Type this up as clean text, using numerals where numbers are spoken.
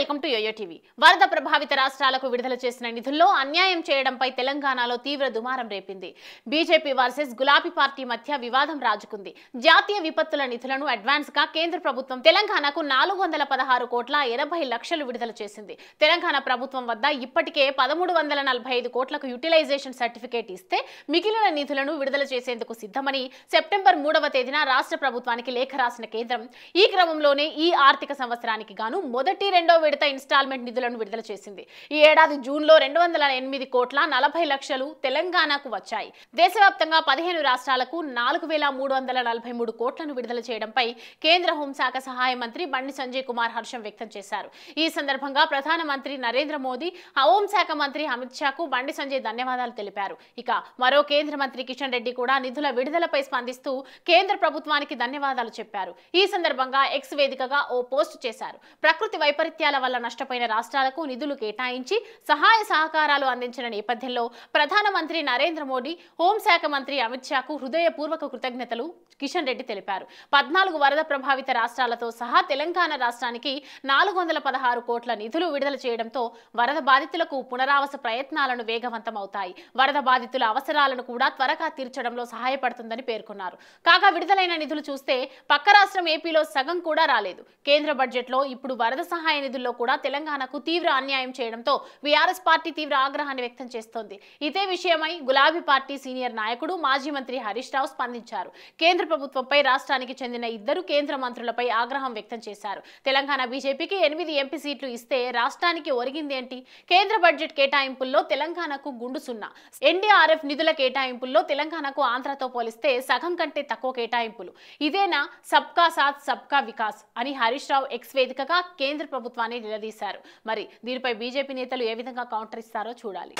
Welcome to yo-yo TV. వరద ప్రభావిత రాష్ట్రాలకు విడుదల చేసిన నిధుల్లో అన్యాయం చేయడంపై తెలంగాణలో తీవ్ర దుమారం రేపింది. బీజేపీ వర్సెస్ గులాబీ పార్టీ మధ్య వివాదం రాజుకుంది. జాతీయ విపత్తుల నిధులను అడ్వాన్స్ గా కేంద్ర ప్రభుత్వం తెలంగాణకు 416 కోట్ల 80 లక్షలు విడుదల చేసింది. తెలంగాణ ప్రభుత్వం వద్ద ఇప్పటికే 1345 కోట్లకు యూటిలైజేషన్ సర్టిఫికేట్ ఇస్తే మిగిలిన నిధులను విడుదల చేసేందుకు సిద్ధమని సెప్టెంబర్ 3వ తేదీన రాష్ట్ర ప్రభుత్వానికి లేఖ రాసిన కేంద్రం ఈ క్రమంలోనే ఈ ఆర్థిక సంవత్సరానికి గాను మొదటి రెండో విడత ఇన్స్టాల్మెంట్ నిధులను విడుదల చేసింది. ఈ ఏడాది జూన్లో 208 కోట్ల 40 లక్షలు తెలంగాణకు వచ్చాయి. దేశవ్యాప్తంగా 15 రాష్ట్రాలకు 4343 కోట్లను విడుదల చేయడంపై కేంద్ర హోంశాఖ సహాయ మంత్రి బండి సంజయ్ కుమార్ హర్షం వ్యక్తం చేశారు. ఈ సందర్భంగా ప్రధానమంత్రి నరేంద్ర మోదీ, హోంశాఖ మంత్రి అమిత్ షాకు బండి సంజయ్ ధన్యవాదాలు తెలిపారు. ఇక మరో కేంద్ర మంత్రి కిషన్ రెడ్డి కూడా నిధుల విడుదలపై స్పందిస్తూ కేంద్ర ప్రభుత్వానికి ధన్యవాదాలు చెప్పారు. ఈ సందర్భంగా ఎక్స్ వేదికగా ఓ పోస్ట్ చేశారు. ప్రకృతి వైపరీత్యాల వల్ల నష్టపోయిన రాష్ట్రాలకు నిధులు కేటాయించి సహాయ సహకారాలు అందించిన నేపథ్యంలో ప్రధానమంత్రి నరేంద్ర మోదీ, హోంశాఖ మంత్రి అమిత్ షాకు హృదయపూర్వక కృతజ్ఞతలు కిషన్ రెడ్డి తెలిపారు. 14 వరద ప్రభావిత రాష్ట్రాలతో సహా తెలంగాణ రాష్ట్రానికి 416 కోట్ల నిధులు విడుదల చేయడంతో వరద బాధితులకు పునరావాస ప్రయత్నాలను వేగవంతమవుతాయి. వరద బాధితుల అవసరాలను కూడా త్వరగా తీర్చడంలో సహాయపడుతుందని పేర్కొన్నారు. కాగా విడుదలైన నిధులు చూస్తే పక్క రాష్ట్రం ఏపీలో సగం కూడా రాలేదు. కేంద్ర బడ్జెట్లో ఇప్పుడు వరద సహాయ నిధుల్లో కూడా తెలంగాణకు తీవ్ర అన్యాయం చేయడంతో వీఆర్ఎస్ పార్టీ తీవ్ర ఆగ్రహాన్ని వ్యక్తం చేస్తోంది. ఇదే విషయమై గులాబీ పార్టీ సీనియర్ నాయకుడు మాజీ మంత్రి హరీష్ రావు స్పందించారు. కేంద్ర ప్రభుత్వంపై రాష్ట్రానికి చెందిన 2 కేంద్ర మంత్రులపై ఆగ్రహం వ్యక్తం చేశారు. తెలంగాణ బీజేపీకి 8 ఎంపీ సీట్లు ఇస్తే రాష్ట్రానికి ఒరిగిందేంటి? కేంద్ర బడ్జెట్ కేటాయింపుల్లో తెలంగాణకు గుండు సున్నా. ఎన్డీఆర్ఎఫ్ నిధుల కేటాయింపుల్లో తెలంగాణకు ఆంధ్రతో పోలిస్తే సగం కంటే తక్కువ కేటాయింపులు. ఇదేనా సబ్కా సాత్ సబ్కా వికాస్ అని హరీష్ రావు ఎక్స్ వేదికగా కేంద్ర ప్రభుత్వాన్ని నిలదీశారు. మరి దీనిపై బీజేపీ నేతలు ఏ విధంగా కౌంటర్ ఇస్తారో చూడాలి.